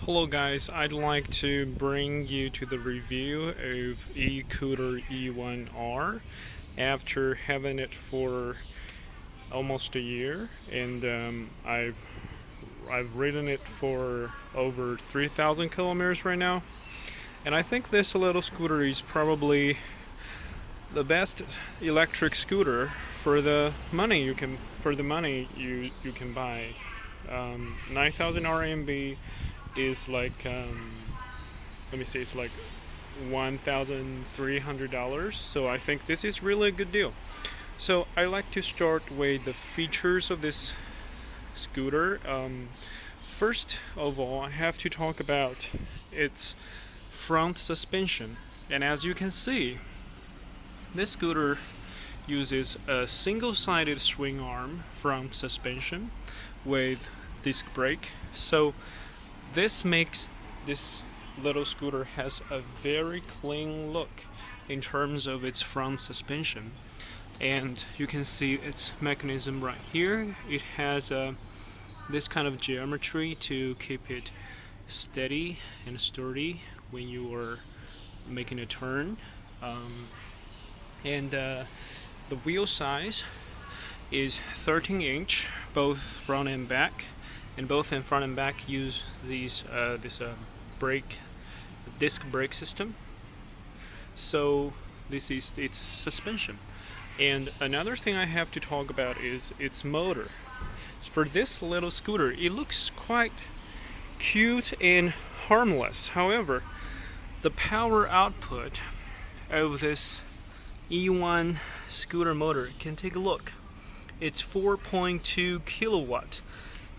Hello guys, I'd like to bring you to the review of Ecooter E1R after having it for almost a year, and I've ridden it for over 3,000 kilometers right now, and I think this little scooter is probably the best electric scooter for the money you can buy. 9,000 RMB is like let me see, it's like $1,300. So I think this is really a good deal. So I like to start with the features of this scooter. First of all, I have to talk about its front suspension, and as you can see, this scooter uses a single-sided swing arm front suspension with disc brake. So this makes this little scooter has a very clean look in terms of its front suspension. And you can see its mechanism right here. It has this kind of geometry to keep it steady and sturdy when you are making a turn. And the wheel size is 13-inch, both front and back, and both in front and back use this disc brake system. So this is its suspension. And another thing I have to talk about is its motor. For this little scooter, it looks quite cute and harmless. However, the power output of this E1 scooter motor, can take a look. It's 4.2 kilowatt.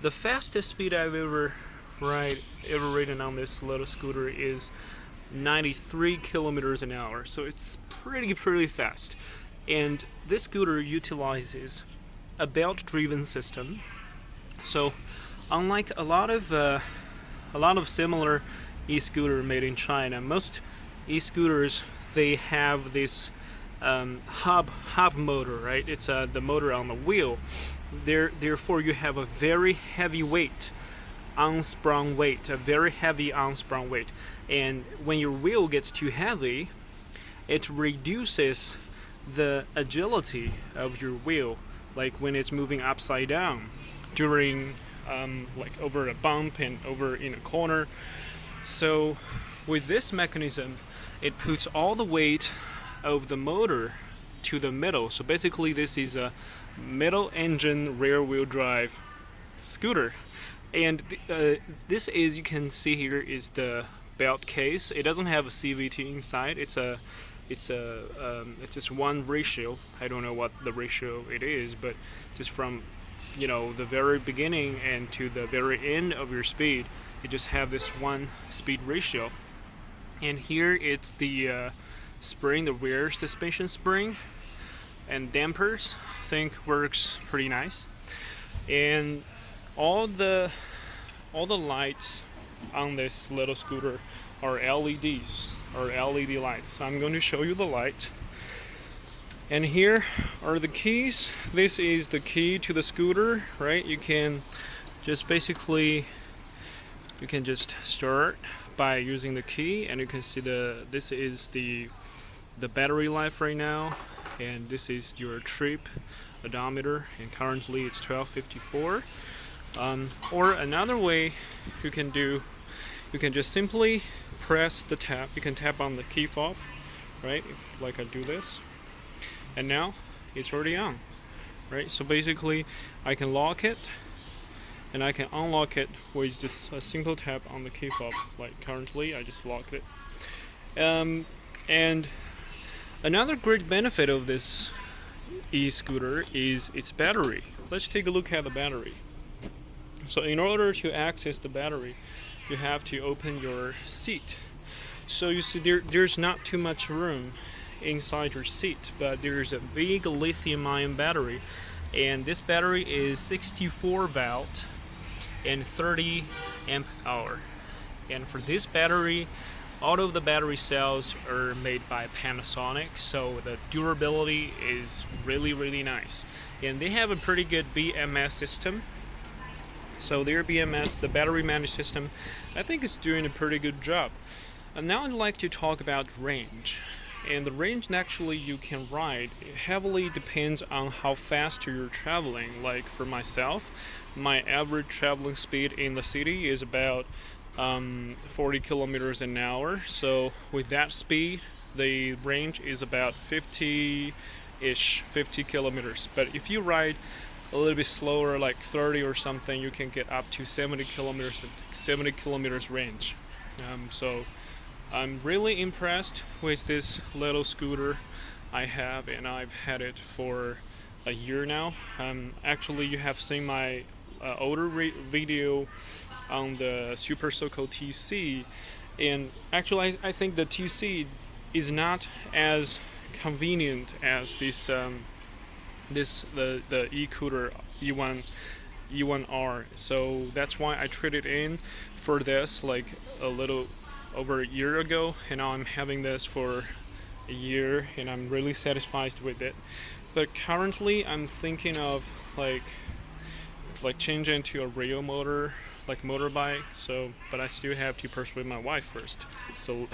The fastest speed I've ever ridden on this little scooter is 93 kilometers an hour. So it's pretty fast. And this scooter utilizes a belt-driven system. So unlike a lot of similar e-scooter made in China, most e-scooters, they have this hub motor, right? It's the motor on the wheel. Therefore, you have a very heavy weight, unsprung weight, a very heavy unsprung weight. And when your wheel gets too heavy, it reduces the agility of your wheel, like when it's moving upside down during like over a bump and over in a corner. So with this mechanism, it puts all the weight of the motor to the middle. So basically this is a middle engine rear wheel drive scooter. And this is, you can see here, is the belt case. It doesn't have a CVT inside. It's just one ratio. I don't know what the ratio it is, but just from the very beginning and to the very end of your speed, you just have this one speed ratio. And here it's the spring, the rear suspension spring, and dampers. I think works pretty nice. And all the lights on this little scooter are LEDs, or LED lights. I'm going to show you the light. And here are the keys. This is the key to the scooter, right? You can just start by using the key, and you can see this is the battery life right now, and this is your trip odometer, and currently it's 1254. Or another way you can just simply press the tap. You can tap on the key fob, right? Like I do this, and now it's already on, right? So basically I can lock it and I can unlock it with just a simple tap on the key fob. Like currently I just locked it. And another great benefit of this e-scooter is its battery. Let's take a look at the battery. So in order to access the battery, you have to open your seat. So you see there's not too much room inside your seat, but there's a big lithium-ion battery, and this battery is 64 volt and 30 amp hour. And for this battery, all of the battery cells are made by Panasonic, so the durability is really nice. And they have a pretty good BMS system. So their BMS, the battery management system, I think is doing a pretty good job. And now I'd like to talk about range. And the range actually you can ride heavily depends on how fast you're traveling. Like for myself, my average traveling speed in the city is about 40 kilometers an hour. So with that speed, the range is about 50-ish, 50 kilometers. But if you ride a little bit slower, like 30 or something, you can get up to 70 kilometers range. So I'm really impressed with this little scooter I have, and I've had it for a year now. Actually, you have seen my older video on the Super Soco TC, and actually, I think the TC is not as convenient as the Ecooter E1R. So that's why I traded in for this like a little over a year ago, and now I'm having this for a year, and I'm really satisfied with it. But currently, I'm thinking of like changing to a real motor, like motorbike. So, but I still have to persuade my wife first. So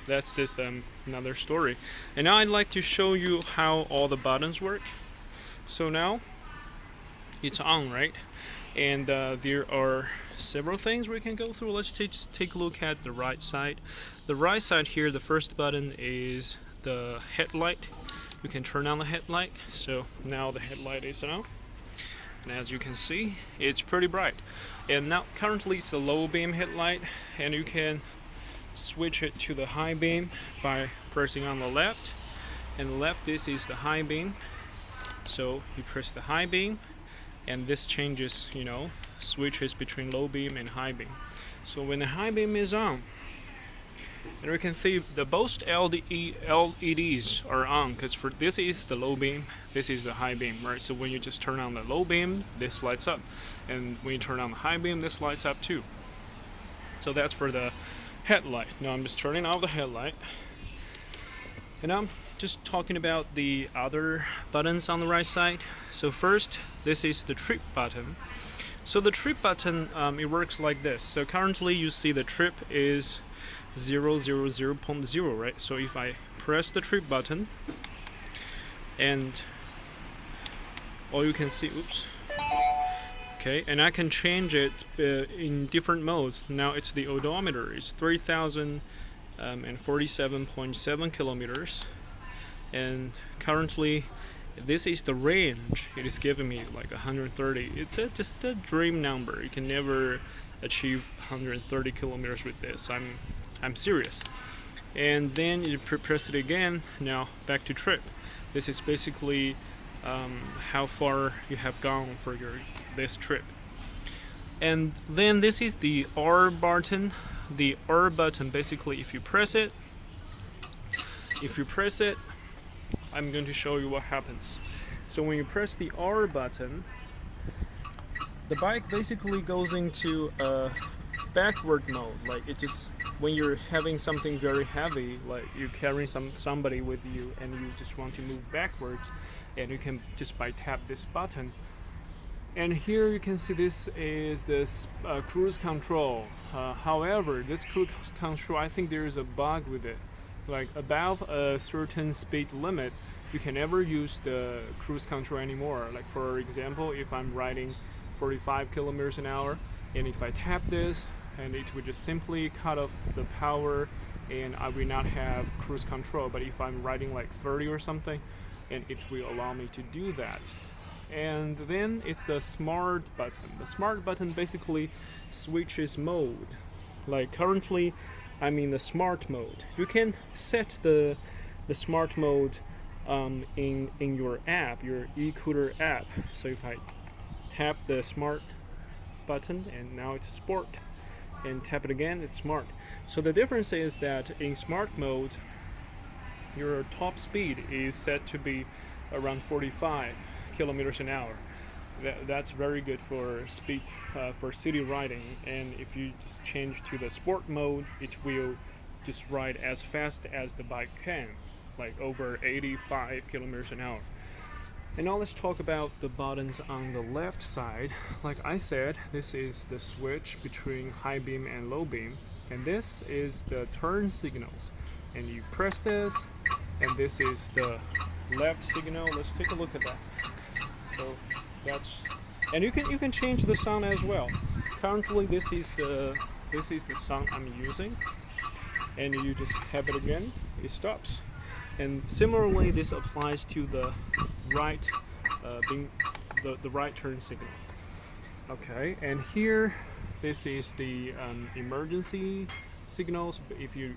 that's just another story. And now I'd like to show you how all the buttons work. So now it's on, right? And there are several things we can go through. Let's take a look at the right side. The right side here, the first button is the headlight. You can turn on the headlight. So now the headlight is on. And as you can see, it's pretty bright. And now currently it's the low beam headlight, and you can switch it to the high beam by pressing on the left. And the left, this is the high beam. So you press the high beam, and this changes, switches between low beam and high beam. So when the high beam is on, and we can see the both LEDs are on, because for this is the low beam, this is the high beam, right? So when you just turn on the low beam, this lights up, and when you turn on the high beam, this lights up too. So that's for the headlight. Now I'm just turning off the headlight, and I'm just talking about the other buttons on the right side. So first, this is the trip button. So the trip button, it works like this. So currently you see the trip is 000.0, right? So if I press the trip button, and all you can see, okay, and I can change it in different modes. Now it's the odometer, it's 3,047.7 kilometers, and currently this is the range. It is giving me like 130. It's just a dream number. You can never achieve 130 kilometers with this. I'm serious. And then you press it again. Now back to trip. This is basically how far you have gone for this trip. And then this is the R button. The R button, basically, if you press it, I'm going to show you what happens. So when you press the R button, the bike basically goes into a backward mode. Like it just, when you're having something very heavy, like you're carrying somebody with you and you just want to move backwards, and you can just by tap this button. And here you can see this is this cruise control. However, this cruise control, I think there is a bug with it. Like above a certain speed limit, you can never use the cruise control anymore. Like for example, if I'm riding 45 kilometers an hour, and if I tap this, and it would just simply cut off the power, and I will not have cruise control. But if I'm riding like 30 or something, and it will allow me to do that. And then it's the smart button. The smart button basically switches mode. Like currently, I'm in the smart mode. You can set the smart mode in your app, your Ecooter app. So if I tap the smart button, and now it's sport, and tap it again, it's smart. So the difference is that in smart mode, your top speed is set to be around 45 kilometers an hour. That's very good for speed, for city riding. And if you just change to the sport mode, it will just ride as fast as the bike can, like over 85 kilometers an hour. And now let's talk about the buttons on the left side. Like I said, this is the switch between high beam and low beam, and this is the turn signals. And you press this, and this is the left signal. Let's take a look at that. So that's, and you can change the sound as well. Currently, this is the sound I'm using, and you just tap it again, it stops. And similarly, this applies to the right the right turn signal. Okay, and here this is the emergency signals. If you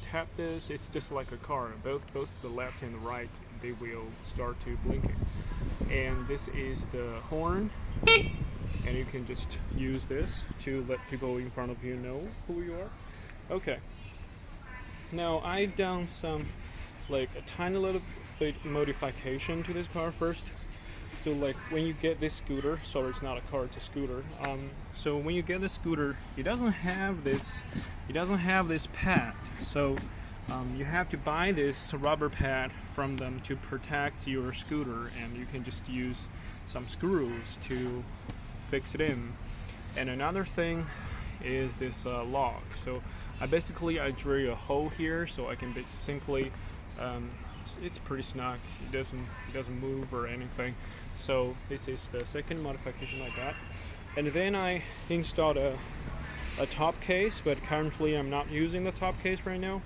tap this, it's just like a car. Both the left and the right, they will start to blinking. And this is the horn, and you can just use this to let people in front of you know who you are. Okay. Now I've done some like a tiny little bit modification to this car first. So like when you get this scooter, sorry, it's not a car, it's a scooter. So when you get the scooter, it doesn't have this pad. So you have to buy this rubber pad from them to protect your scooter, and you can just use some screws to fix it in. And another thing is this lock. So I drill a hole here so I can simply it's pretty snug. It doesn't move or anything. So this is the second modification I got. And then I installed a top case, but currently I'm not using the top case right now.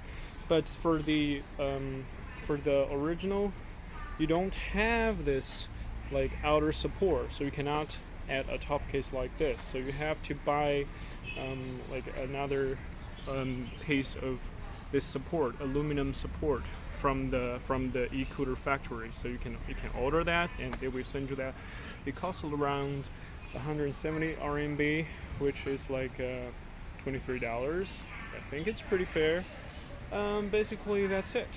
But for the original, you don't have this like outer support, so you cannot add a top case like this. So you have to buy like another piece of this support, aluminum support from the Ecooter factory. So you can order that, and they will send you that. It costs around 170 RMB, which is like $23. I think it's pretty fair. Basically, that's it.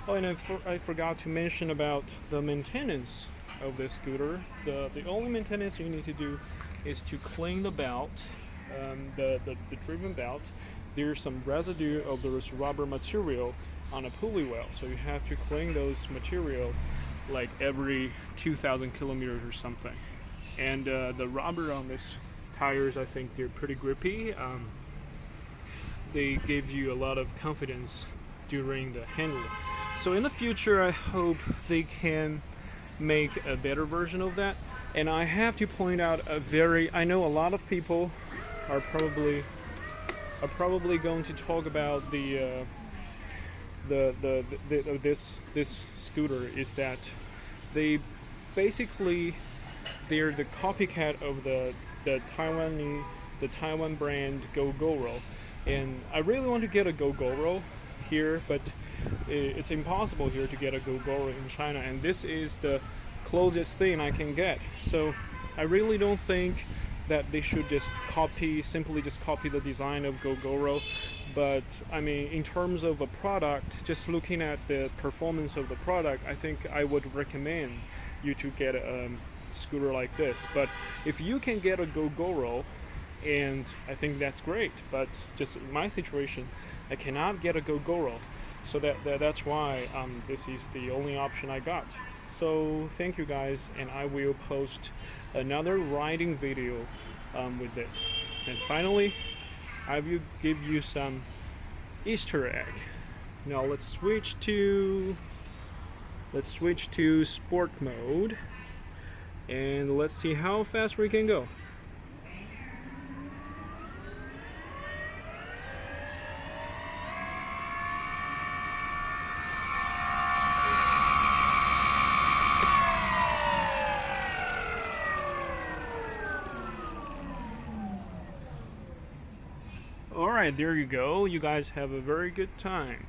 Oh, and I forgot to mention about the maintenance of this scooter. The only maintenance you need to do is to clean the belt, the driven belt. There's some residue of this rubber material on a pulley well, so you have to clean those material like every 2,000 kilometers or something. And the rubber on this tires, I think they're pretty grippy. They give you a lot of confidence during the handling. So in the future, I hope they can make a better version of that. And I have to point out I know a lot of people are probably going to talk about this scooter is that they're the copycat of the Taiwan brand Gogoro, and I really want to get a Gogoro here, but it's impossible here to get a Gogoro in China, and this is the closest thing I can get. So I really don't think that they should simply copy the design of Gogoro. But I mean, in terms of a product, just looking at the performance of the product, I think I would recommend you to get a scooter like this. But if you can get a Gogoro, and I think that's great, but just in my situation, I cannot get a Gogoro, so that's why this is the only option I got. So thank you guys, and I will post another riding video with this. And finally, I will give you some Easter egg. Now let's switch to sport mode, and let's see how fast we can go. Alright, there you go. You guys have a very good time.